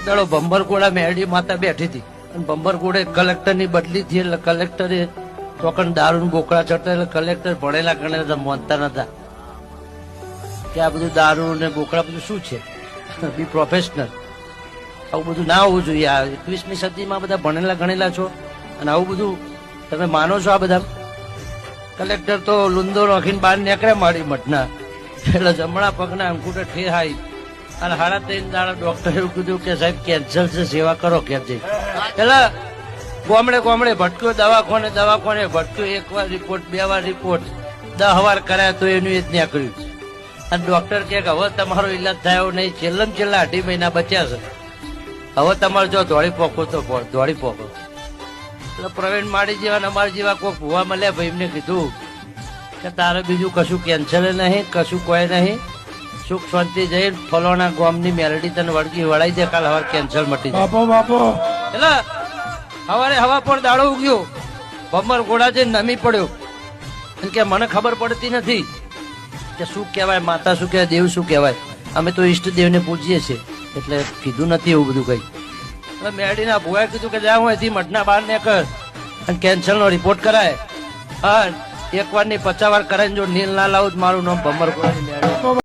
દાડો ભંભરકોડા મેરડી માતા બેઠી હતી અને ભંભરકોડે કલેક્ટર ની બદલી થઈ એટલે કલેક્ટરે ચોકન દારૂ બોકડા ચડતા એટલે કલેક્ટર ભણેલા ગણેલા માનતા નતા કે આ બધું દારૂ ને બોકડા બધું શું છે, બી પ્રોફેશનલ, આવું બધું ના હોવું જોઈએ. આ 21મી સદીમાં બધા ભણેલા ગણેલા છો અને આવું બધું તમે માનો છો? આ બધા કલેક્ટર તો લુંદો નાખીને બહાર નીકળે મારી મઠના એટલે જમણા પગના અંગૂઠે ઠેહાઈ અને 3.5 દાડા ડોક્ટરે એવું કીધું કે સાહેબ કેન્સર છે, સેવા કરો ઘેર જઈ. એટલે ગામડે ગામડે ભટક્યો, દવાખાને ભટક્યો, 1 વાર રિપોર્ટ 2 વાર રિપોર્ટ 10 વાર કરાયા તો એનું એ જ નીકળ્યું. અને ડોક્ટર કે હવે તમારો ઈલાજ થયો નહીં, છેલ્લા 2.5 મહિના બચ્યા છે, હવે તમારે જો દોડી પોકો તો દોડી પોકો. એટલે પ્રવીણ માળી જેવા અમારા જેવા કોઈ ભૂવા મળ્યા ભાઈ, એમને કીધું કે તારે બીજું કશું કેન્સર નહીં, કશું કોઈ નહીં, સુખ શાંતિ જઈ ફલોના ગામની મેલડી તને વળગી વળાઈ દે, કાલ હવાર કેન્સર મટી જાય. એટલે હવારે હવા પણ દાડો ઉગ્યો, ભમર ઘોડા જઈને નમી પડ્યો કે મને ખબર પડતી નથી કે શું કહેવાય, માતા શું કહેવાય, દેવ શું કહેવાય. અમે તો ઈષ્ટદેવને પૂજીએ છીએ એટલે કીધું નથી એવું બધું કઈ. એટલે મેરડીના ભુવાએ કીધું કે જા હું અહીંથી મઠના બહાર ને કર અને કેન્સરનો રિપોર્ટ કરાય. હા, 1 વાર ની 50 વાર કરાઈને જો નીલ ના લાવું મારું નામ ભમર ઘોડાની મેરડી.